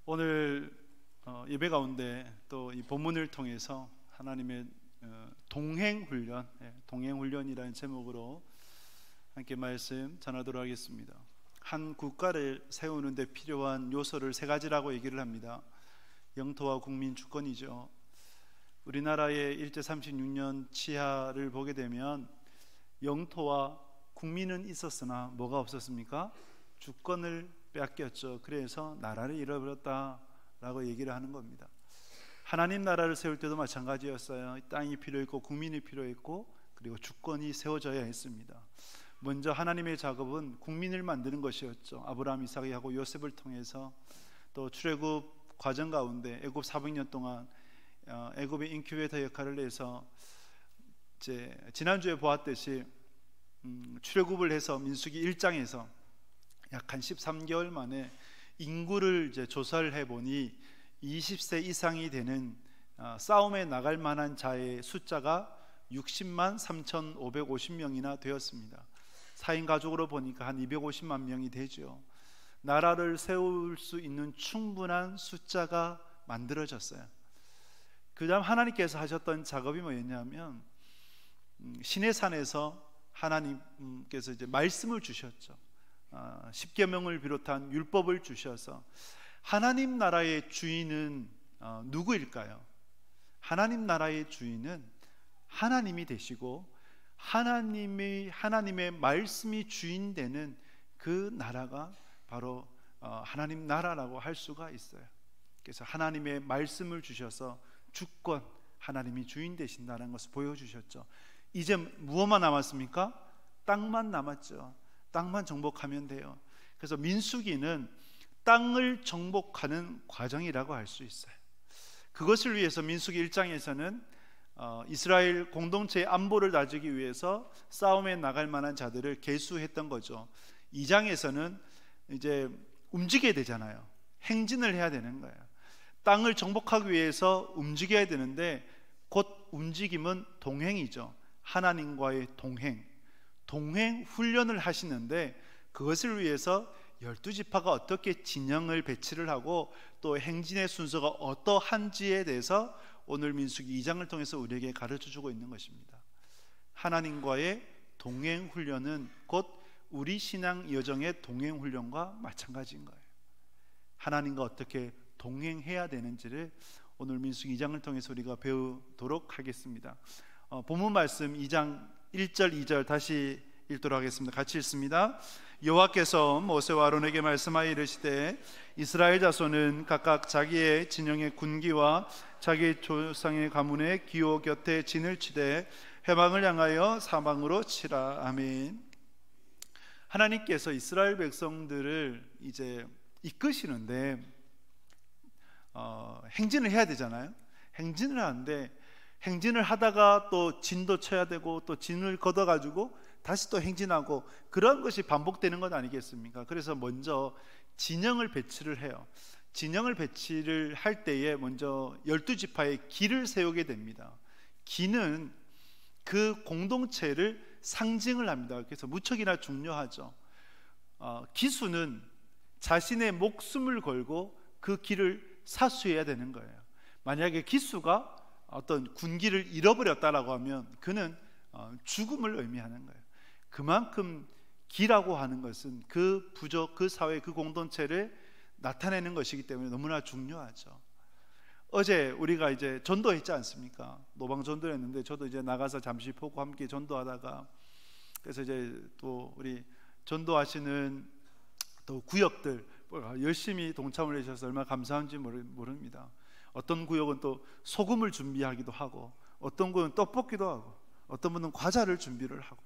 오늘 예배 가운데 또 이 본문을 통해서 하나님의 동행훈련, 동행훈련이라는 제목으로 함께 말씀 전하도록 하겠습니다. 한 국가를 세우는 데 필요한 요소를 세 가지라고 얘기를 합니다. 영토와 국민, 주권이죠. 우리나라의 일제 36년 치하를 보게 되면 영토와 국민은 있었으나 뭐가 없었습니까? 주권을 뺏겼죠. 그래서 나라를 잃어버렸다라고 얘기를 하는 겁니다. 하나님 나라를 세울 때도 마찬가지였어요. 땅이 필요했고 국민이 필요했고 그리고 주권이 세워져야 했습니다. 먼저 하나님의 작업은 국민을 만드는 것이었죠. 아브라함, 이삭하고 요셉을 통해서 또 출애굽 과정 가운데 애굽 400년 동안 애굽의 인큐베이터 역할을 해서 지난주에 보았듯이 출애굽을 해서 민수기 1장에서 약 한 13개월 만에 인구를 조사를 해보니 20세 이상이 되는 싸움에 나갈 만한 자의 숫자가 60만 3,550명이나 되었습니다. 4인 가족으로 보니까 한 250만 명이 되죠. 나라를 세울 수 있는 충분한 숫자가 만들어졌어요. 그 다음 하나님께서 하셨던 작업이 뭐였냐면 시내산에서 하나님께서 말씀을 주셨죠. 십계명을 비롯한 율법을 주셔서 하나님 나라의 주인은 누구일까요? 하나님 나라의 주인은 하나님이 되시고 하나님의 말씀이 주인 되는 그 나라가 바로 하나님 나라라고 할 수가 있어요. 그래서 하나님의 말씀을 주셔서 주권, 하나님이 주인 되신다는 것을 보여주셨죠. 이제 무엇만 남았습니까? 땅만 남았죠. 땅만 정복하면 돼요. 그래서 민수기는 땅을 정복하는 과정이라고 할 수 있어요. 그것을 위해서 민수기 1장에서는 이스라엘 공동체의 안보를 다지기 위해서 싸움에 나갈 만한 자들을 계수했던 거죠. 2장에서는 이제 움직여야 되잖아요. 행진을 해야 되는 거예요. 땅을 정복하기 위해서 움직여야 되는데 곧 움직임은 동행이죠. 하나님과의 동행 훈련을 하시는데 그것을 위해서 12지파가 어떻게 진영을 배치를 하고 또 행진의 순서가 어떠한지에 대해서 오늘 민수기 2장을 통해서 우리에게 가르쳐주고 있는 것입니다. 하나님과의 동행 훈련은 곧 우리 신앙 여정의 동행 훈련과 마찬가지인 거예요. 하나님과 어떻게 동행해야 되는지를 오늘 민수기 2장을 통해서 우리가 배우도록 하겠습니다. 본문 말씀 2장 1절 2절 다시 읽도록 하겠습니다. 같이 읽습니다. 여호와께서 모세와 아론에게 말씀하여 이르시되 이스라엘 자손은 각각 자기의 진영의 군기와 자기 조상의 가문의 기호 곁에 진을 치되 해방을 향하여 사방으로 치라. 아멘. 하나님께서 이스라엘 백성들을 이제 이끄시는데 행진을 해야 되잖아요. 행진을 하는데 행진을 하다가 또 진도 쳐야 되고 또 진을 걷어가지고 다시 또 행진하고 그런 것이 반복되는 것 아니겠습니까? 그래서 먼저 진영을 배치를 해요. 진영을 배치를 할 때에 먼저 12지파의 기를 세우게 됩니다. 기는 그 공동체를 상징을 합니다. 그래서 무척이나 중요하죠. 기수는 자신의 목숨을 걸고 그 기를 사수해야 되는 거예요. 만약에 기수가 어떤 군기를 잃어버렸다라고 하면 그는 죽음을 의미하는 거예요. 그만큼 기라고 하는 것은 그 부족, 그 사회, 그 공동체를 나타내는 것이기 때문에 너무나 중요하죠. 어제 우리가 이제 전도했지 않습니까? 노방 전도를 했는데 저도 이제 나가서 잠시 보고 함께 전도하다가 그래서 이제 또 우리 전도하시는 또 구역들 열심히 동참을 해주셔서 얼마나 감사한지 모릅니다. 어떤 구역은 또 소금을 준비하기도 하고 어떤 구역은 떡볶이도 하고 어떤 분은 과자를 준비를 하고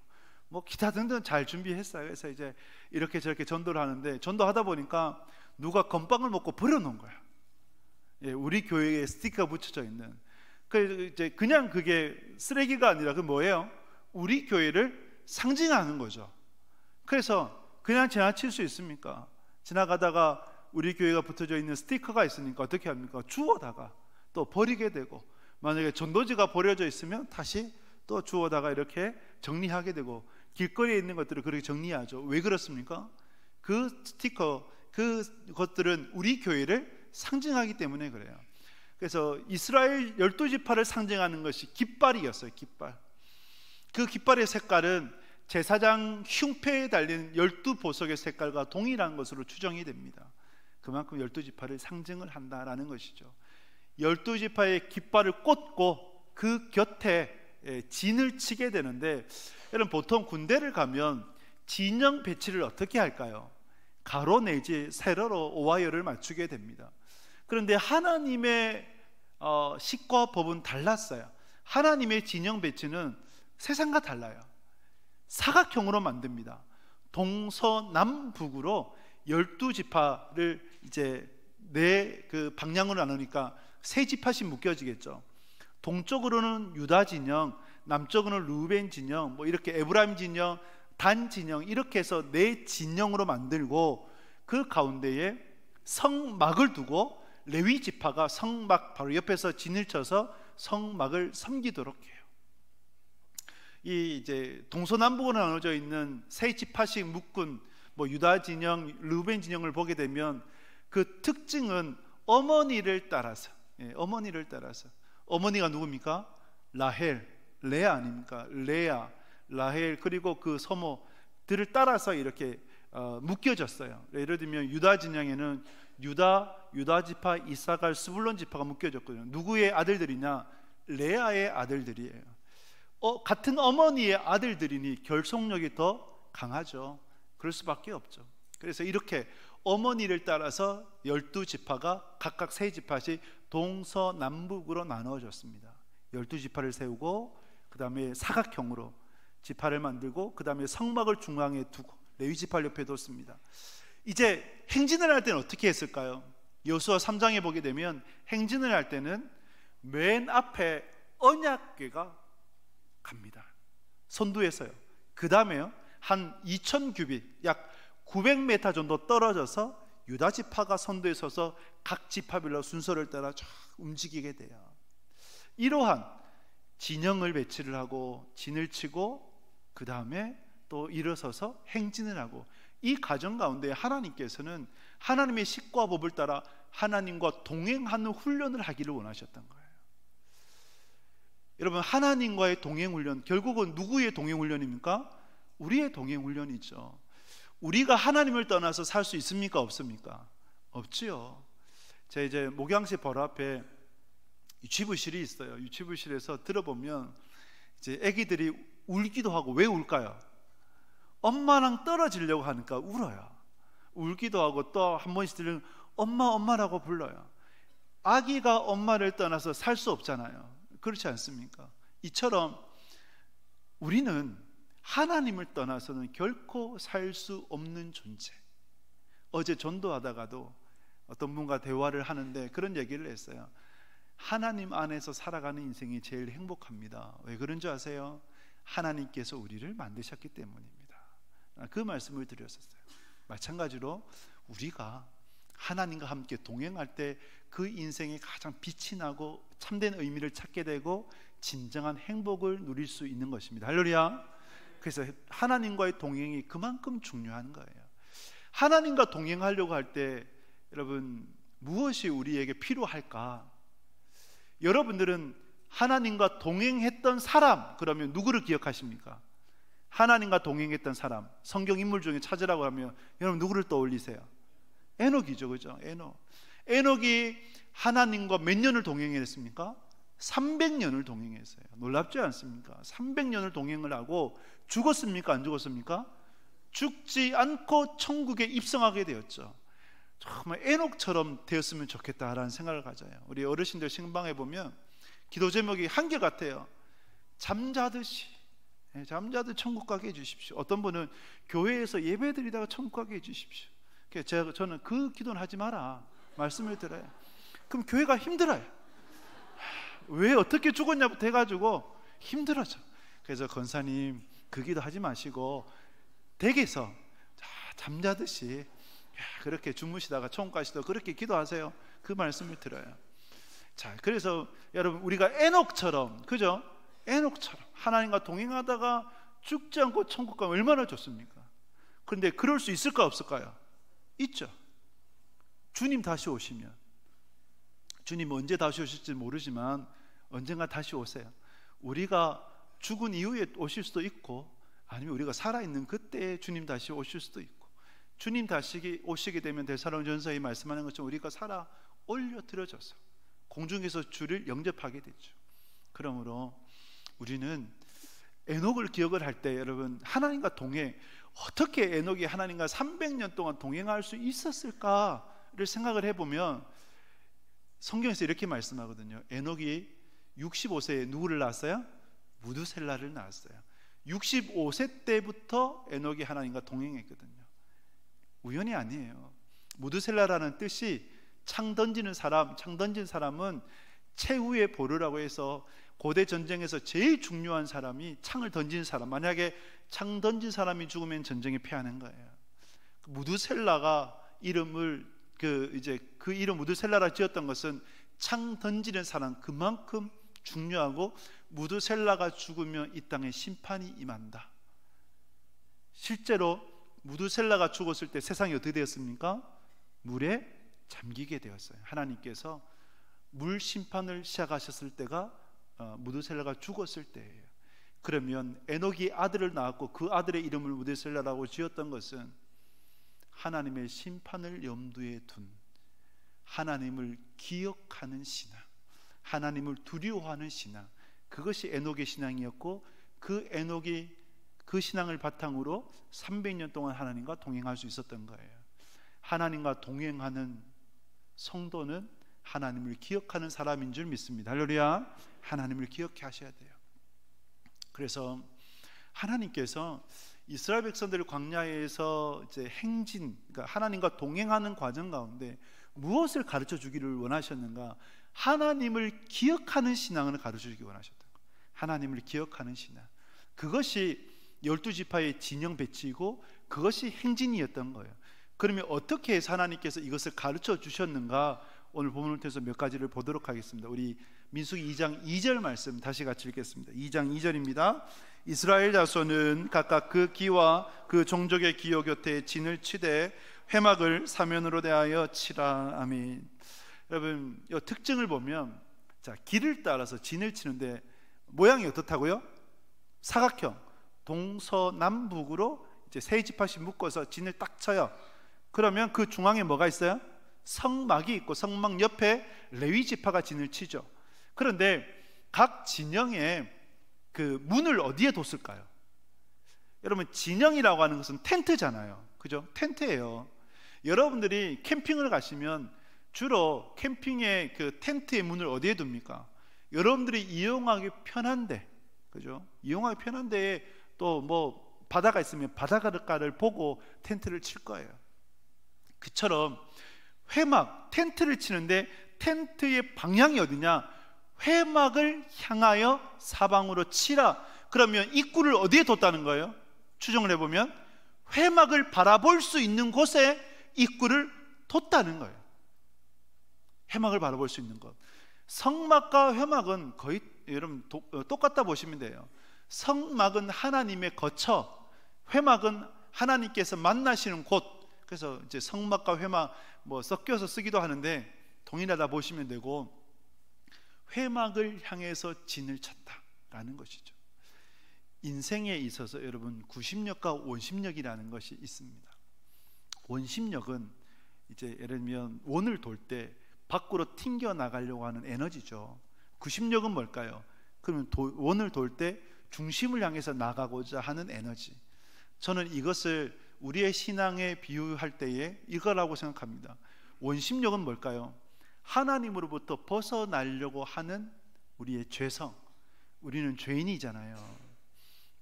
뭐 기타 등등 잘 준비했어요. 그래서 이제 이렇게 저렇게 전도를 하는데 전도하다 보니까 누가 건빵을 먹고 버려놓은 거야. 우리 교회에 스티커가 붙여져 있는. 이제 그냥 그게 쓰레기가 아니라 그 뭐예요? 우리 교회를 상징하는 거죠. 그래서 그냥 지나칠 수 있습니까? 지나가다가 우리 교회가 붙어져 있는 스티커가 있으니까 어떻게 합니까? 주워다가 또 버리게 되고 만약에 전도지가 버려져 있으면 다시 또 주워다가 이렇게 정리하게 되고 길거리에 있는 것들을 그렇게 정리하죠. 왜 그렇습니까? 그 스티커, 그 것들은 우리 교회를 상징하기 때문에 그래요. 그래서 이스라엘 12지파를 상징하는 것이 깃발이었어요. 깃발. 그 깃발의 색깔은 제사장 흉패에 달린 12보석의 색깔과 동일한 것으로 추정이 됩니다. 그만큼 12지파를 상징을 한다라는 것이죠. 12지파의 깃발을 꽂고 그 곁에 진을 치게 되는데, 여러분 보통 군대를 가면 진영 배치를 어떻게 할까요? 가로 내지 세로로 오와이어를 맞추게 됩니다. 그런데 하나님의 식과 법은 달랐어요. 하나님의 진영 배치는 세상과 달라요. 사각형으로 만듭니다. 동서남북으로 12지파를 이제 그 방향으로 나누니까 세 지파씩 묶여지겠죠. 동쪽으로는 유다 진영, 남쪽으로는 루벤 진영, 뭐 이렇게 에브라임 진영, 단 진영, 이렇게 해서 네 진영으로 만들고, 그 가운데에 성막을 두고 레위 지파가 성막 바로 옆에서 진을 쳐서 성막을 섬기도록 해요. 이 이제 동서남북으로 나눠져 있는 세 지파씩 묶은 뭐 유다 진영, 루벤 진영을 보게 되면 그 특징은 어머니를 따라서, 어머니를 따라서. 어머니가 누굽니까? 라헬, 레아 아닙니까? 레아, 라헬, 그리고 그 소모들을 따라서 이렇게 묶여졌어요. 예를 들면 유다 진영에는 유다 지파, 이사갈, 스불론 지파가 묶여졌거든요. 누구의 아들들이냐? 레아의 아들들이에요. 같은 어머니의 아들들이니 결속력이 더 강하죠. 그럴 수밖에 없죠. 그래서 이렇게 어머니를 따라서 12지파가 각각 세 지파씩 동서남북으로 나누어졌습니다. 12지파를 세우고 그 다음에 사각형으로 지파를 만들고 그 다음에 성막을 중앙에 두고 레위 지파를 옆에 뒀습니다. 이제 행진을 할 때는 어떻게 했을까요? 여호수아 3장에 보게 되면 행진을 할 때는 맨 앞에 언약궤가 갑니다. 선두에서요. 그 다음에요, 한 2000규빗, 약 900m 정도 떨어져서 유다 지파가 선두에 서서 각 지파별로 순서를 따라 쫙 움직이게 돼요. 이러한 진영을 배치를 하고 진을 치고 그 다음에 또 일어서서 행진을 하고, 이 과정 가운데 하나님께서는 하나님의 식과 법을 따라 하나님과 동행하는 훈련을 하기를 원하셨던 거예요. 여러분, 하나님과의 동행훈련, 결국은 누구의 동행훈련입니까? 우리의 동행훈련이죠. 우리가 하나님을 떠나서 살 수 있습니까? 없습니까? 없지요. 제가 이제 목양시 바로 앞에 유치부실이 있어요. 유치부실에서 들어보면 이제 아기들이 울기도 하고, 왜 울까요? 엄마랑 떨어지려고 하니까 울어요. 울기도 하고 또 한 번씩 들으면 엄마 엄마라고 불러요. 아기가 엄마를 떠나서 살 수 없잖아요. 그렇지 않습니까? 이처럼 우리는 하나님을 떠나서는 결코 살 수 없는 존재. 어제 전도하다가도 어떤 분과 대화를 하는데 그런 얘기를 했어요. 하나님 안에서 살아가는 인생이 제일 행복합니다. 왜 그런 줄 아세요? 하나님께서 우리를 만드셨기 때문입니다. 그 말씀을 드렸었어요. 마찬가지로 우리가 하나님과 함께 동행할 때 그 인생에 가장 빛이 나고 참된 의미를 찾게 되고 진정한 행복을 누릴 수 있는 것입니다. 할렐루야. 그래서 하나님과의 동행이 그만큼 중요한 거예요. 하나님과 동행하려고 할 때 여러분, 무엇이 우리에게 필요할까? 여러분들은 하나님과 동행했던 사람, 그러면 누구를 기억하십니까? 하나님과 동행했던 사람, 성경 인물 중에 찾으라고 하면 여러분 누구를 떠올리세요? 에녹이죠, 그죠? 에녹이 하나님과 몇 년을 동행했습니까? 300년을 동행했어요. 놀랍지 않습니까? 300년을 동행을 하고 죽었습니까? 안 죽었습니까? 죽지 않고 천국에 입성하게 되었죠. 정말 에녹처럼 되었으면 좋겠다라는 생각을 가져요. 우리 어르신들 신방에 보면 기도 제목이 한결같아요. 잠자듯이, 잠자듯 천국 가게 해주십시오. 어떤 분은 교회에서 예배드리다가 천국 가게 해주십시오. 저는 그 기도는 하지 마라 말씀을 드려요. 그럼 교회가 힘들어요. 왜 어떻게 죽었냐부터 해가지고 힘들어져. 그래서 권사님 그 기도 하지 마시고 댁에서 잠자듯이 그렇게 주무시다가 천국 가시도 그렇게 기도하세요. 그 말씀을 드려요. 자, 그래서 여러분, 우리가 에녹처럼, 그죠? 에녹처럼 하나님과 동행하다가 죽지 않고 천국 가면 얼마나 좋습니까? 그런데 그럴 수 있을까 없을까요? 있죠. 주님 다시 오시면 주님 언제 다시 오실지 모르지만 언젠가 다시 오세요. 우리가 죽은 이후에 오실 수도 있고, 아니면 우리가 살아있는 그때 주님 다시 오실 수도 있고, 주님 다시 오시게 되면 데살로니가전서에 말씀하는 것처럼 우리가 살아 올려드려져서 공중에서 주를 영접하게 되죠. 그러므로 우리는 에녹을 기억을 할 때, 여러분, 하나님과 동행, 어떻게 에녹이 하나님과 300년 동안 동행할 수 있었을까를 생각을 해보면 성경에서 이렇게 말씀하거든요. 에녹이 65세에 누구를 낳았어요? 무두셀라를 낳았어요. 65세 때부터 에녹이 하나님과 동행했거든요. 우연이 아니에요. 무두셀라라는 뜻이 창 던지는 사람, 창 던진 사람은 최후의 보루라고 해서 고대 전쟁에서 제일 중요한 사람이 창을 던진 사람, 만약에 창 던진 사람이 죽으면 전쟁에 패하는 거예요. 무두셀라가 이름을 그 이름 무두셀라라 지었던 것은 창 던지는 사람, 그만큼 중요하고, 무두셀라가 죽으면 이 땅에 심판이 임한다. 실제로 무두셀라가 죽었을 때 세상이 어떻게 되었습니까? 물에 잠기게 되었어요. 하나님께서 물 심판을 시작하셨을 때가 무두셀라가 죽었을 때예요. 그러면 에녹이 아들을 낳았고 그 아들의 이름을 무두셀라라고 지었던 것은 하나님의 심판을 염두에 둔, 하나님을 기억하는 신앙, 하나님을 두려워하는 신앙, 그것이 에녹의 신앙이었고, 그 에녹이 그 신앙을 바탕으로 300년 동안 하나님과 동행할 수 있었던 거예요. 하나님과 동행하는 성도는 하나님을 기억하는 사람인 줄 믿습니다. 할렐루야. 하나님을 기억해 하셔야 돼요. 그래서 하나님께서 이스라엘 백성들을 광야에서 이제 행진, 그러니까 하나님과 동행하는 과정 가운데 무엇을 가르쳐 주기를 원하셨는가? 하나님을 기억하는 신앙을 가르쳐 주기 원하셨던 거예요. 하나님을 기억하는 신앙, 그것이 12지파의 진영 배치이고 그것이 행진이었던 거예요. 그러면 어떻게 해서 하나님께서 이것을 가르쳐 주셨는가? 오늘 본문을 통해서 몇 가지를 보도록 하겠습니다. 우리 민수기 2장 2절 말씀 다시 같이 읽겠습니다. 2장 2절입니다. 이스라엘 자손은 각각 그 기와 그 종족의 기호 곁에 진을 치되 회막을 사면으로 대하여 치라. 아멘. 여러분, 이 특징을 보면, 자, 길을 따라서 진을 치는데 모양이 어떻다고요? 사각형, 동서남북으로 이제 세 지파씩 묶어서 진을 딱 쳐요. 그러면 그 중앙에 뭐가 있어요? 성막이 있고 성막 옆에 레위 지파가 진을 치죠. 그런데 각 진영에 그 문을 어디에 뒀을까요? 여러분, 진영이라고 하는 것은 텐트잖아요. 그죠? 텐트예요. 여러분들이 캠핑을 가시면 주로 캠핑의 그 텐트의 문을 어디에 둡니까? 여러분들이 이용하기 편한데, 그죠? 이용하기 편한 데에 또 뭐 바다가 있으면 바닷가를 보고 텐트를 칠 거예요. 그처럼 회막, 텐트를 치는데 텐트의 방향이 어디냐? 회막을 향하여 사방으로 치라. 그러면 입구를 어디에 뒀다는 거예요? 추정을 해보면 회막을 바라볼 수 있는 곳에 입구를 뒀다는 거예요. 회막을 바라볼 수 있는 곳. 성막과 회막은 거의 여러분 똑같다 보시면 돼요. 성막은 하나님의 거처, 회막은 하나님께서 만나시는 곳. 그래서 이제 성막과 회막 뭐 섞여서 쓰기도 하는데 동일하다 보시면 되고, 회막을 향해서 진을 쳤다라는 것이죠. 인생에 있어서 여러분 구심력과 원심력이라는 것이 있습니다. 원심력은 이제 예를 들면 원을 돌 때 밖으로 튕겨 나가려고 하는 에너지죠. 구심력은 뭘까요? 그러면 원을 돌 때 중심을 향해서 나가고자 하는 에너지. 저는 이것을 우리의 신앙에 비유할 때에 이거라고 생각합니다. 원심력은 뭘까요? 하나님으로부터 벗어나려고 하는 우리의 죄성. 우리는 죄인이잖아요.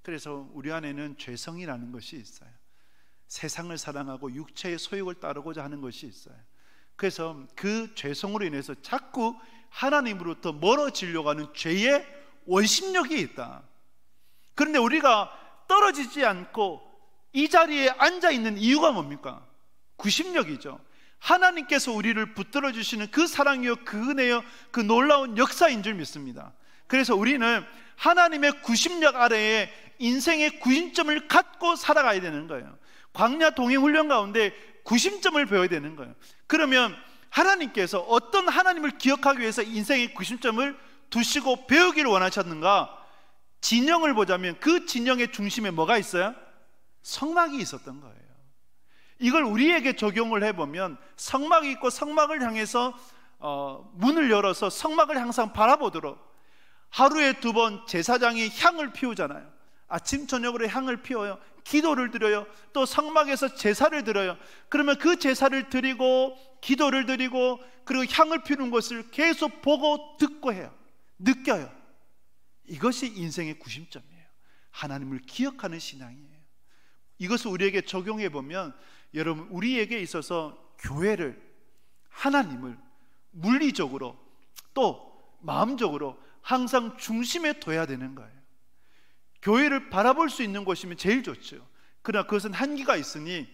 그래서 우리 안에는 죄성이라는 것이 있어요. 세상을 사랑하고 육체의 소욕을 따르고자 하는 것이 있어요. 그래서 그 죄성으로 인해서 자꾸 하나님으로부터 멀어지려고 하는 죄의 원심력이 있다. 그런데 우리가 떨어지지 않고 이 자리에 앉아 있는 이유가 뭡니까? 구심력이죠. 하나님께서 우리를 붙들어 주시는 그 사랑이요, 그 은혜요, 그 놀라운 역사인 줄 믿습니다. 그래서 우리는 하나님의 구심력 아래에 인생의 구심점을 갖고 살아가야 되는 거예요. 광야 동행 훈련 가운데 구심점을 배워야 되는 거예요. 그러면 하나님께서 어떤 하나님을 기억하기 위해서 인생의 구심점을 두시고 배우기를 원하셨는가? 진영을 보자면 그 진영의 중심에 뭐가 있어요? 성막이 있었던 거예요. 이걸 우리에게 적용을 해보면 성막이 있고 성막을 향해서 문을 열어서 성막을 항상 바라보도록, 하루에 2번 제사장이 향을 피우잖아요. 아침 저녁으로 향을 피워요. 기도를 드려요. 또 성막에서 제사를 드려요. 그러면 그 제사를 드리고 기도를 드리고 그리고 향을 피우는 것을 계속 보고 듣고 해요. 느껴요. 이것이 인생의 구심점이에요. 하나님을 기억하는 신앙이에요. 이것을 우리에게 적용해 보면 여러분, 우리에게 있어서 교회를, 하나님을 물리적으로 또 마음적으로 항상 중심에 둬야 되는 거예요. 교회를 바라볼 수 있는 곳이면 제일 좋죠. 그러나 그것은 한계가 있으니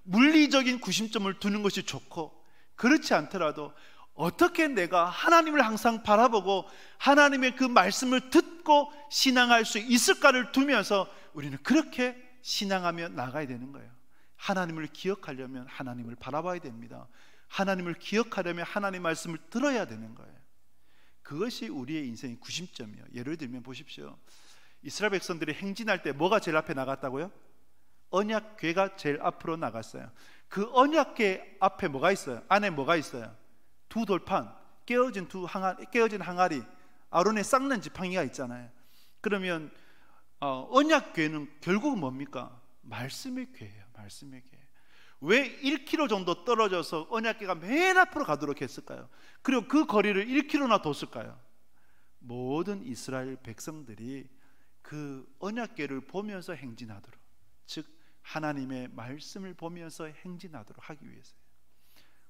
물리적인 구심점을 두는 것이 좋고, 그렇지 않더라도 어떻게 내가 하나님을 항상 바라보고 하나님의 그 말씀을 듣고 신앙할 수 있을까를 두면서 우리는 그렇게 신앙하며 나가야 되는 거예요. 하나님을 기억하려면 하나님을 바라봐야 됩니다. 하나님을 기억하려면 하나님의 말씀을 들어야 되는 거예요. 그것이 우리의 인생의 구심점이에요. 예를 들면 보십시오. 이스라엘 백성들이 행진할 때 뭐가 제일 앞에 나갔다고요? 언약궤가 제일 앞으로 나갔어요. 그 언약궤 앞에 뭐가 있어요? 안에 뭐가 있어요? 2돌판, 깨어진 항아리, 아론의 쌍난 지팡이가 있잖아요. 그러면 언약궤는 결국은 뭡니까? 말씀의 궤예요. 말씀의 궤. 왜 1km 정도 떨어져서 언약궤가 맨 앞으로 가도록 했을까요? 그리고 그 거리를 1km나 뒀을까요? 모든 이스라엘 백성들이 그 언약궤를 보면서 행진하도록, 즉 하나님의 말씀을 보면서 행진하도록 하기 위해서요.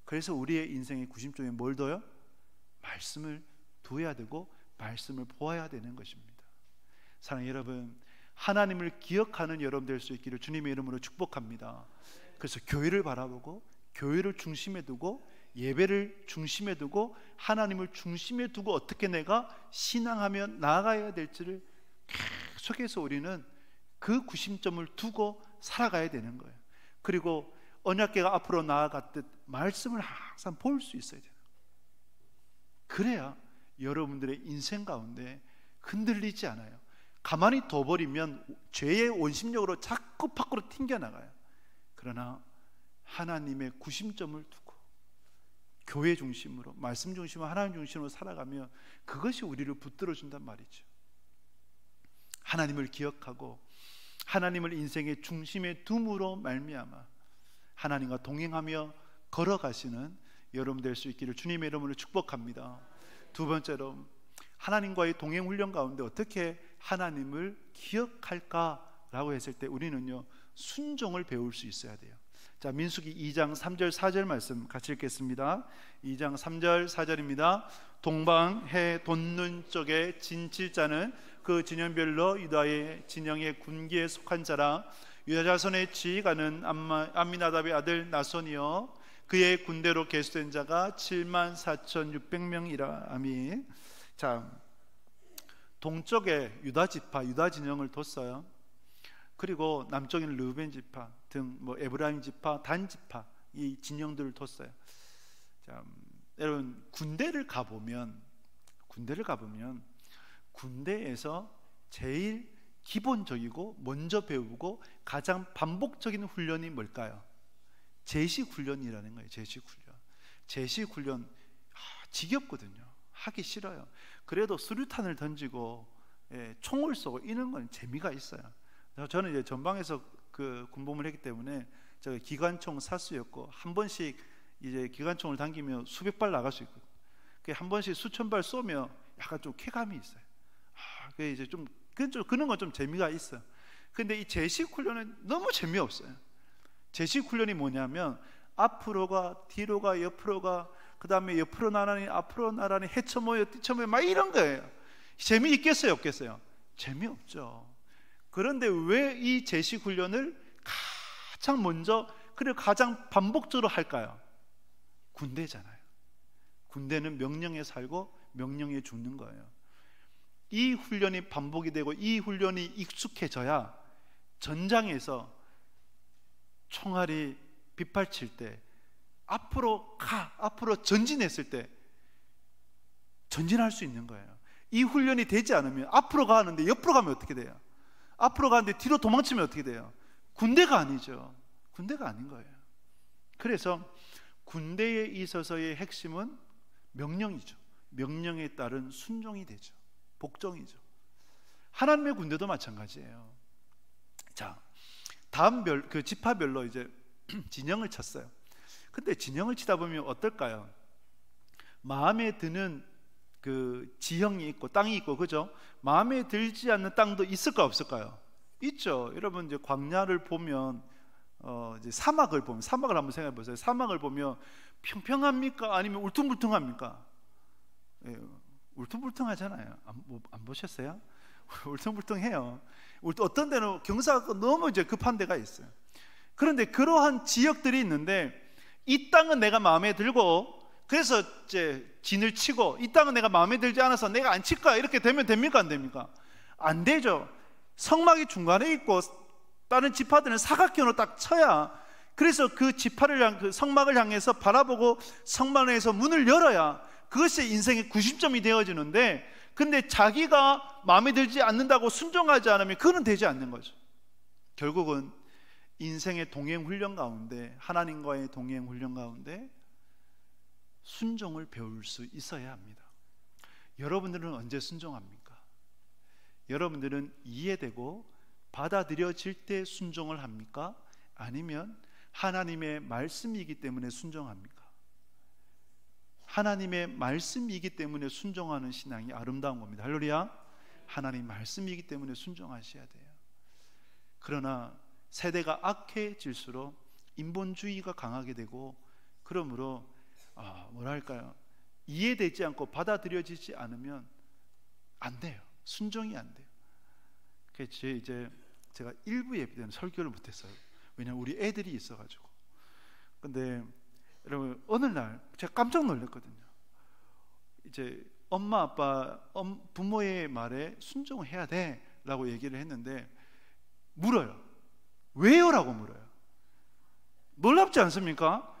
그래서 우리의 인생의 구심점에 뭘 둬요? 말씀을 두어야 되고 말씀을 보아야 되는 것입니다. 사랑하는 여러분, 하나님을 기억하는 여러분 될 수 있기를 주님의 이름으로 축복합니다. 그래서 교회를 바라보고 교회를 중심에 두고 예배를 중심에 두고 하나님을 중심에 두고 어떻게 내가 신앙하며 나아가야 될지를 계속해서 우리는 그 구심점을 두고 살아가야 되는 거예요. 그리고 언약궤가 앞으로 나아갔듯 말씀을 항상 볼 수 있어야 돼요. 그래야 여러분들의 인생 가운데 흔들리지 않아요. 가만히 둬버리면 죄의 원심력으로 자꾸 밖으로 튕겨나가요. 그러나 하나님의 구심점을 두고 교회 중심으로, 말씀 중심으로, 하나님 중심으로 살아가며 그것이 우리를 붙들어준단 말이죠. 하나님을 기억하고 하나님을 인생의 중심에 둠으로 말미암아 하나님과 동행하며 걸어가시는 여러분 될 수 있기를 주님의 이름으로 축복합니다. 두 번째로, 하나님과의 동행 훈련 가운데 어떻게 하나님을 기억할까라고 했을 때 우리는요, 순종을 배울 수 있어야 돼요. 자, 민수기 2장 3절 4절 말씀 같이 읽겠습니다. 2장 3절 4절입니다. 동방 해 돋는 쪽에 진칠자는 그 진영별로 유다의 진영의 군기에 속한 자라. 유다 자손의 지휘관은 암미나답의 아들 나손이요 그의 군대로 계수된 자가 74,600명이라. 아멘. 자, 동쪽에 유다 지파, 유다 진영을 뒀어요. 그리고 남쪽에는 르우벤 지파 등 에브라임 지파, 단 지파, 이 진영들을 뒀어요. 자, 여러분, 군대를 가보면 군대에서 제일 기본적이고 먼저 배우고 가장 반복적인 훈련이 뭘까요? 제식 훈련이라는 거예요. 제식 훈련 지겹거든요. 하기 싫어요. 그래도 수류탄을 던지고 총을 쏘고 이런 건 재미가 있어요. 저는 이제 전방에서 그 군복무를 했기 때문에 제가 기관총 사수였고, 한 번씩 이제 기관총을 당기면 수백 발 나갈 수 있거든요. 한 번씩 수천 발 쏘면 약간 좀 쾌감이 있어요. 그게 이제 좀 그런 건 좀 재미가 있어요. 근데 이 제식 훈련은 너무 재미없어요. 제식 훈련이 뭐냐면 앞으로가, 뒤로가, 옆으로가, 그 다음에 옆으로 나란히, 앞으로 나란히, 헤쳐모여, 뛰쳐모여 막 이런 거예요. 재미있겠어요, 없겠어요? 재미없죠. 그런데 왜 이 제식 훈련을 가장 먼저 그리고 가장 반복적으로 할까요? 군대잖아요. 군대는 명령에 살고 명령에 죽는 거예요. 이 훈련이 반복이 되고 이 훈련이 익숙해져야 전장에서 총알이 빗발칠 때 앞으로 가, 앞으로 전진했을 때 전진할 수 있는 거예요. 이 훈련이 되지 않으면 앞으로 가는데 옆으로 가면 어떻게 돼요? 앞으로 가는데 뒤로 도망치면 어떻게 돼요? 군대가 아니죠. 군대가 아닌 거예요. 그래서 군대에 있어서의 핵심은 명령이죠. 명령에 따른 순종이 되죠. 복종이죠. 하나님의 군대도 마찬가지예요. 자, 다음 그 지파별로 이제 진영을 쳤어요. 근데 진영을 치다 보면 어떨까요? 마음에 드는 그 지형이 있고 땅이 있고, 그죠? 마음에 들지 않는 땅도 있을까 없을까요? 있죠. 여러분 이제 광야를 보면 이제 사막을 한번 생각해 보세요. 사막을 보면 평평합니까? 아니면 울퉁불퉁합니까? 예, 울퉁불퉁하잖아요. 안 보셨어요? 울퉁불퉁해요. 어떤 데는 경사가 너무 이제 급한 데가 있어요. 그런데 그러한 지역들이 있는데 이 땅은 내가 마음에 들고 그래서 이제 진을 치고, 이 땅은 내가 마음에 들지 않아서 내가 안 칠까, 이렇게 되면 됩니까 안 됩니까? 안 되죠. 성막이 중간에 있고 다른 지파들은 사각형으로 딱 쳐야, 그래서 그 지파를 그 성막을 향해서 바라보고 성막에서 문을 열어야 그것이 인생의 90점이 되어지는데, 근데 자기가 마음에 들지 않는다고 순종하지 않으면 그거는 되지 않는 거죠. 결국은 인생의 동행 훈련 가운데, 하나님과의 동행 훈련 가운데 순종을 배울 수 있어야 합니다. 여러분들은 언제 순종합니까? 여러분들은 이해되고 받아들여질 때 순종을 합니까? 아니면 하나님의 말씀이기 때문에 순종합니까? 하나님의 말씀이기 때문에 순종하는 신앙이 아름다운 겁니다. 할렐루야. 하나님 말씀이기 때문에 순종하셔야 돼요. 그러나 세대가 악해질수록 인본주의가 강하게 되고, 그러므로 뭐랄까요, 이해되지 않고 받아들여지지 않으면 안 돼요. 순종이 안 돼요. 그래서 이제 제가 일부 예배 때는 설교를 못했어요. 왜냐하면 우리 애들이 있어가지고. 근데 여러분, 어느 날 제가 깜짝 놀랐거든요. 이제 엄마 아빠 부모의 말에 순종을 해야 돼 라고 얘기를 했는데 물어요. 왜요? 라고 물어요. 놀랍지 않습니까?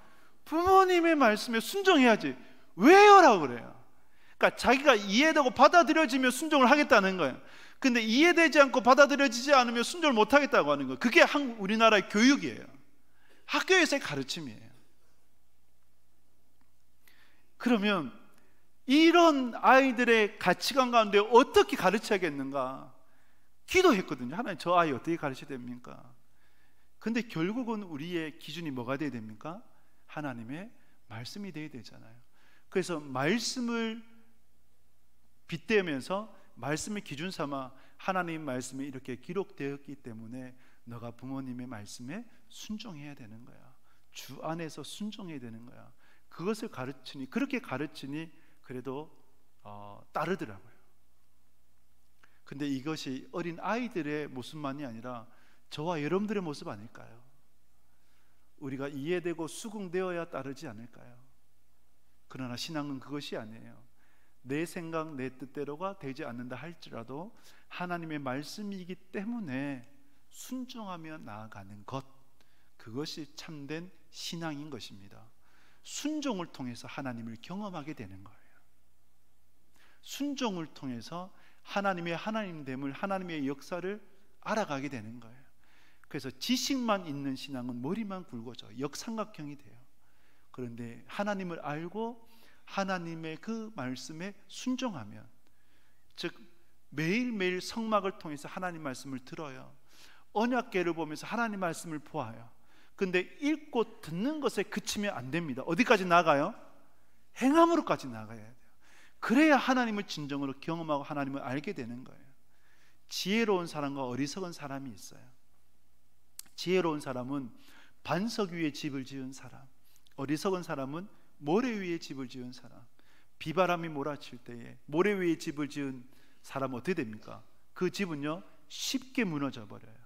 부모님의 말씀에 순종해야지 왜요? 라고 그래요. 그러니까 자기가 이해되고 받아들여지면 순종을 하겠다는 거예요. 근데 이해되지 않고 받아들여지지 않으면 순종을 못 하겠다고 하는 거예요. 그게 우리나라의 교육이에요. 학교에서의 가르침이에요. 그러면 이런 아이들의 가치관 가운데 어떻게 가르쳐야겠는가 기도했거든요. 하나님, 저 아이 어떻게 가르쳐야 됩니까? 근데 결국은 우리의 기준이 뭐가 돼야 됩니까? 하나님의 말씀이 돼야 되잖아요. 그래서 말씀을 빗대면서 말씀을 기준 삼아 하나님 말씀이 이렇게 기록되었기 때문에 너가 부모님의 말씀에 순종해야 되는 거야. 주 안에서 순종해야 되는 거야. 그것을 가르치니, 그렇게 가르치니 그래도 따르더라고요. 근데 이것이 어린 아이들의 모습만이 아니라 저와 여러분들의 모습 아닐까요? 우리가 이해되고 수긍되어야 따르지 않을까요? 그러나 신앙은 그것이 아니에요. 내 생각 내 뜻대로가 되지 않는다 할지라도 하나님의 말씀이기 때문에 순종하며 나아가는 것, 그것이 참된 신앙인 것입니다. 순종을 통해서 하나님을 경험하게 되는 거예요. 순종을 통해서 하나님의 하나님됨을, 하나님의 역사를 알아가게 되는 거예요. 그래서 지식만 있는 신앙은 머리만 굵어져 역삼각형이 돼요. 그런데 하나님을 알고 하나님의 그 말씀에 순종하면, 즉 매일매일 성막을 통해서 하나님 말씀을 들어요. 언약궤를 보면서 하나님 말씀을 보아요. 근데 읽고 듣는 것에 그치면 안 됩니다. 어디까지 나가요? 행함으로까지 나가야 돼요. 그래야 하나님을 진정으로 경험하고 하나님을 알게 되는 거예요. 지혜로운 사람과 어리석은 사람이 있어요. 지혜로운 사람은 반석 위에 집을 지은 사람, 어리석은 사람은 모래 위에 집을 지은 사람. 비바람이 몰아칠 때에 모래 위에 집을 지은 사람은 어떻게 됩니까? 그 집은요 쉽게 무너져 버려요.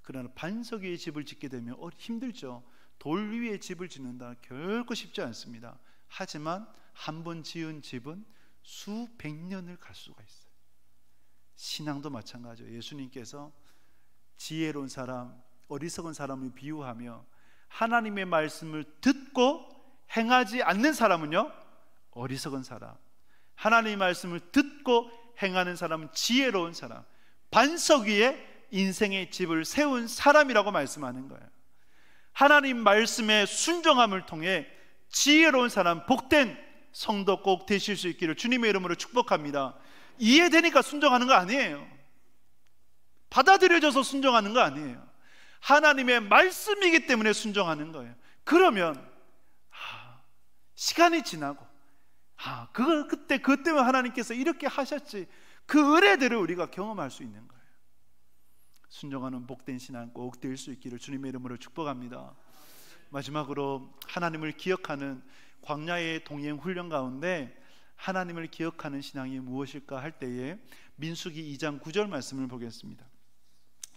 그러나 반석 위에 집을 짓게 되면 힘들죠. 돌 위에 집을 짓는다 결코 쉽지 않습니다. 하지만 한 번 지은 집은 수백 년을 갈 수가 있어요. 신앙도 마찬가지예요. 예수님께서 지혜로운 사람, 어리석은 사람을 비유하며 하나님의 말씀을 듣고 행하지 않는 사람은요, 어리석은 사람. 하나님의 말씀을 듣고 행하는 사람은 지혜로운 사람, 반석 위에 인생의 집을 세운 사람이라고 말씀하는 거예요. 하나님 말씀의 순종함을 통해 지혜로운 사람, 복된 성도 꼭 되실 수 있기를 주님의 이름으로 축복합니다. 이해되니까 순종하는 거 아니에요. 받아들여져서 순종하는 거 아니에요. 하나님의 말씀이기 때문에 순종하는 거예요. 그러면 시간이 지나고 그때 그것 때문에 하나님께서 이렇게 하셨지, 그 은혜들을 우리가 경험할 수 있는 거예요. 순종하는 복된 신앙 꼭 될 수 있기를 주님의 이름으로 축복합니다. 마지막으로 하나님을 기억하는 광야의 동행 훈련 가운데 하나님을 기억하는 신앙이 무엇일까 할 때에 민수기 2장 9절 말씀을 보겠습니다.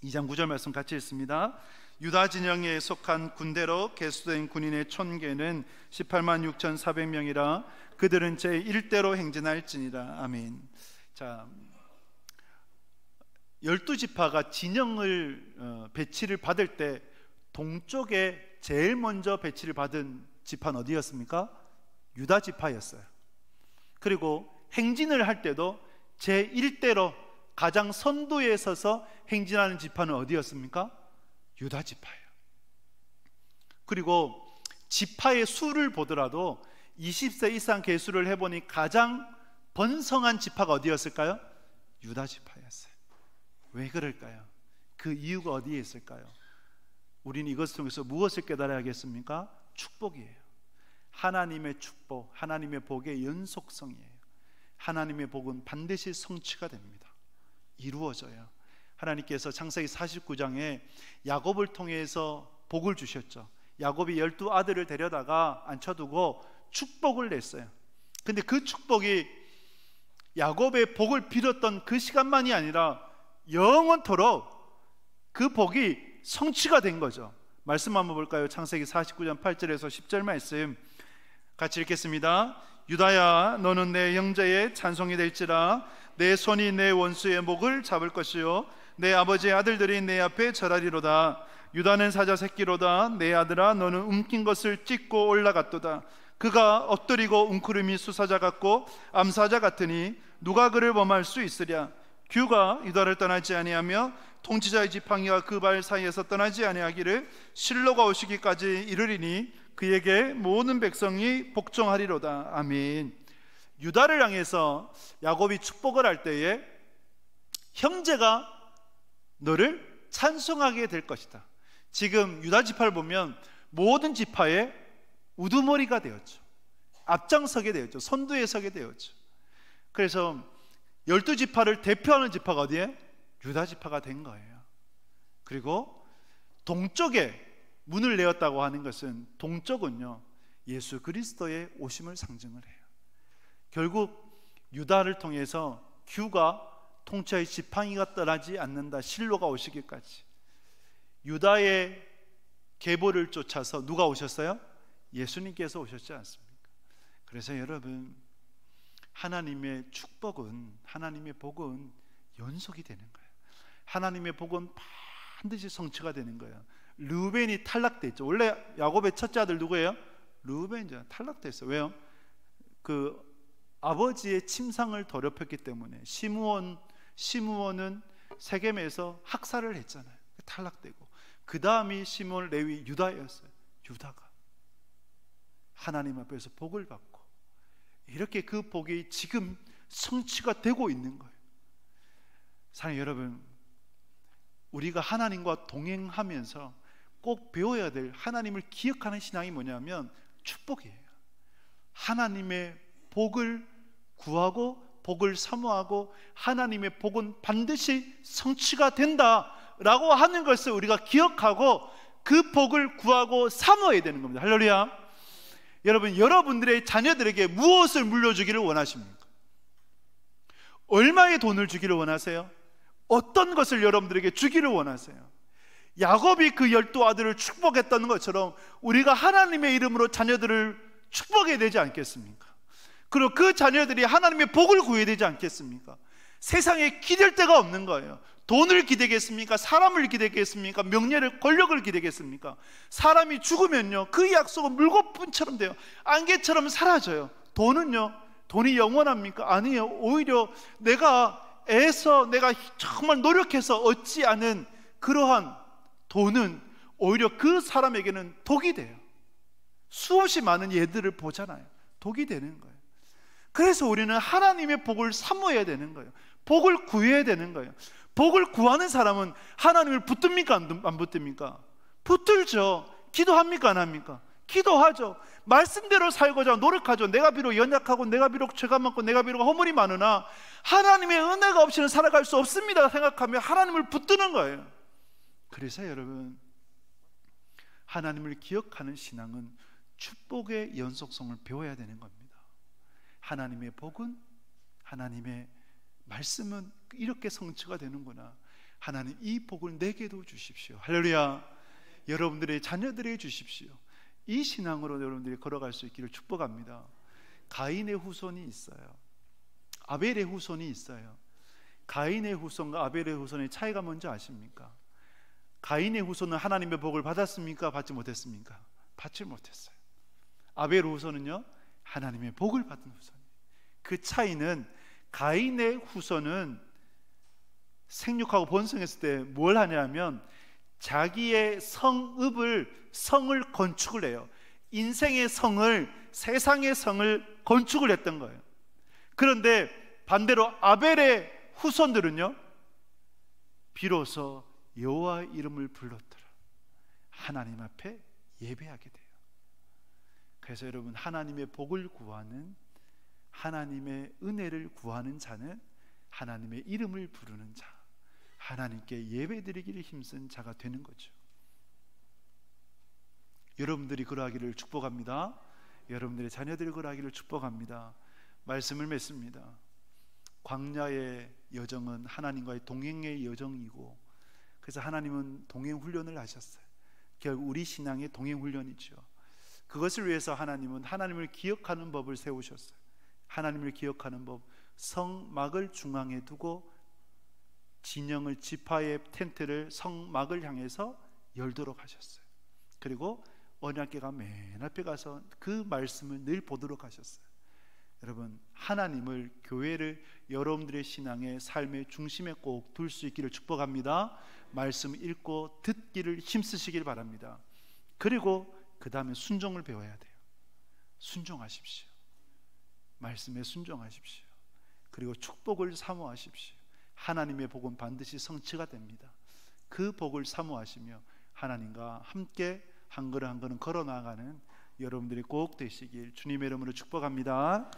2장 9절 말씀 같이 읽습니다. 유다 진영에 속한 군대로 계수된 군인의 촌계는 18만 6,400명이라 그들은 제1대로 행진할지니라. 아멘. 자, 12지파가 진영을 배치를 받을 때 동쪽에 제일 먼저 배치를 받은 지파는 어디였습니까? 유다 지파였어요. 그리고 행진을 할 때도 제1대로 가장 선두에 서서 행진하는 지파는 어디였습니까? 유다 지파예요. 그리고 지파의 수를 보더라도 20세 이상 계수를 해보니 가장 번성한 지파가 어디였을까요? 유다 지파였어요. 왜 그럴까요? 그 이유가 어디에 있을까요? 우리는 이것을 통해서 무엇을 깨달아야겠습니까? 축복이에요. 하나님의 축복, 하나님의 복의 연속성이에요. 하나님의 복은 반드시 성취가 됩니다. 이루어져요. 하나님께서 창세기 49장에 야곱을 통해서 복을 주셨죠. 야곱이 12아들을 데려다가 앉혀두고 축복을 냈어요. 근데 그 축복이 야곱의 복을 빌었던 그 시간만이 아니라 영원토록 그 복이 성취가 된 거죠. 말씀 한번 볼까요? 창세기 49장 8절에서 10절 말씀 같이 읽겠습니다. 유다야, 너는 내 형제의 찬송이 될지라. 내 손이 내 원수의 목을 잡을 것이요 내 아버지의 아들들이 내 앞에 절하리로다. 유다는 사자 새끼로다. 내 아들아, 너는 움킨 것을 찢고 올라갔도다. 그가 엎드리고 웅크림이 수사자 같고 암사자 같으니 누가 그를 범할 수 있으랴. 규가 유다를 떠나지 아니하며 통치자의 지팡이와 그 발 사이에서 떠나지 아니하기를 실로가 오시기까지 이르리니 그에게 모든 백성이 복종하리로다. 아멘. 유다를 향해서 야곱이 축복을 할 때에 형제가 너를 찬송하게 될 것이다. 지금 유다 지파를 보면 모든 지파의 우두머리가 되었죠. 앞장서게 되었죠. 선두에 서게 되었죠. 그래서 12지파를 대표하는 지파가 어디에? 유다 지파가 된 거예요. 그리고 동쪽에 문을 내었다고 하는 것은, 동쪽은요 예수 그리스도의 오심을 상징을 해요. 결국 유다를 통해서 규가 통치의 지팡이가 떠나지 않는다. 실로가 오시기까지. 유다의 계보를 쫓아서 누가 오셨어요? 예수님께서 오셨지 않습니까? 그래서 여러분, 하나님의 축복은, 하나님의 복은 연속이 되는 거예요. 하나님의 복은 반드시 성취가 되는 거예요. 르우벤이 탈락됐죠. 원래 야곱의 첫째 아들 누구예요? 르우벤이죠. 탈락됐어요. 왜요? 그 아버지의 침상을 더럽혔기 때문에. 시므온은 세겜에서 학살을 했잖아요. 탈락되고, 그 다음이 시므온, 레위, 유다였어요. 유다가 하나님 앞에서 복을 받고, 이렇게 그 복이 지금 성취가 되고 있는 거예요. 사랑하는 여러분, 우리가 하나님과 동행하면서 꼭 배워야 될 하나님을 기억하는 신앙이 뭐냐면 축복이에요. 하나님의 복을 구하고 복을 사모하고 하나님의 복은 반드시 성취가 된다라고 하는 것을 우리가 기억하고 그 복을 구하고 사모해야 되는 겁니다. 할렐루야. 여러분, 여러분들의 자녀들에게 무엇을 물려주기를 원하십니까? 얼마의 돈을 주기를 원하세요? 어떤 것을 여러분들에게 주기를 원하세요? 야곱이 그 12아들을 축복했던 것처럼 우리가 하나님의 이름으로 자녀들을 축복해야 되지 않겠습니까? 그리고 그 자녀들이 하나님의 복을 구해야 되지 않겠습니까? 세상에 기댈 데가 없는 거예요. 돈을 기대겠습니까? 사람을 기대겠습니까? 명예를, 권력을 기대겠습니까? 사람이 죽으면요, 그 약속은 물거품처럼 돼요. 안개처럼 사라져요. 돈은요, 돈이 영원합니까? 아니에요. 오히려 내가 정말 노력해서 얻지 않은 그러한 돈은 오히려 그 사람에게는 독이 돼요. 수없이 많은 예들을 보잖아요. 독이 되는 거예요. 그래서 우리는 하나님의 복을 사모해야 되는 거예요. 복을 구해야 되는 거예요. 복을 구하는 사람은 하나님을 붙듭니까? 안 붙듭니까? 붙들죠. 기도합니까? 안 합니까? 기도하죠. 말씀대로 살고자 노력하죠. 내가 비록 연약하고 내가 비록 죄가 많고 내가 비록 허물이 많으나 하나님의 은혜가 없이는 살아갈 수 없습니다 생각하며 하나님을 붙드는 거예요. 그래서 여러분, 하나님을 기억하는 신앙은 축복의 연속성을 배워야 되는 겁니다. 하나님의 복은, 하나님의 말씀은 이렇게 성취가 되는구나. 하나님 이 복을 내게도 주십시오. 할렐루야. 여러분들의 자녀들에게 주십시오. 이 신앙으로 여러분들이 걸어갈 수 있기를 축복합니다. 가인의 후손이 있어요. 아벨의 후손이 있어요. 가인의 후손과 아벨의 후손의 차이가 뭔지 아십니까? 가인의 후손은 하나님의 복을 받았습니까? 받지 못했습니까? 받지 못했어요. 아벨의 후손은요, 하나님의 복을 받은 후손이에요. 그 차이는, 가인의 후손은 생육하고 번성했을 때 뭘 하냐면 자기의 성을 건축을 해요. 인생의 성을, 세상의 성을 건축을 했던 거예요. 그런데 반대로 아벨의 후손들은요, 비로소 여호와 이름을 불렀더라. 하나님 앞에 예배하게 돼요. 그래서 여러분, 하나님의 복을 구하는, 하나님의 은혜를 구하는 자는 하나님의 이름을 부르는 자, 하나님께 예배드리기를 힘쓴 자가 되는 거죠. 여러분들이 그러하기를 축복합니다. 여러분들의 자녀들이 그러하기를 축복합니다. 말씀을 맺습니다. 광야의 여정은 하나님과의 동행의 여정이고, 그래서 하나님은 동행 훈련을 하셨어요. 결국 우리 신앙의 동행 훈련이죠. 그것을 위해서 하나님은 하나님을 기억하는 법을 세우셨어요. 하나님을 기억하는 법, 성막을 중앙에 두고 진영을, 지파의 텐트를 성막을 향해서 열도록 하셨어요. 그리고 언약궤가 맨 앞에 가서 그 말씀을 늘 보도록 하셨어요. 여러분, 하나님을, 교회를 여러분들의 신앙의 삶의 중심에 꼭 둘 수 있기를 축복합니다. 말씀 읽고 듣기를 힘쓰시길 바랍니다. 그리고 그 다음에 순종을 배워야 돼요. 순종하십시오. 말씀에 순종하십시오. 그리고 축복을 사모하십시오. 하나님의 복은 반드시 성취가 됩니다. 그 복을 사모하시며 하나님과 함께 한 걸음 한 걸음 걸어 나가는 여러분들이 꼭 되시길 주님의 이름으로 축복합니다.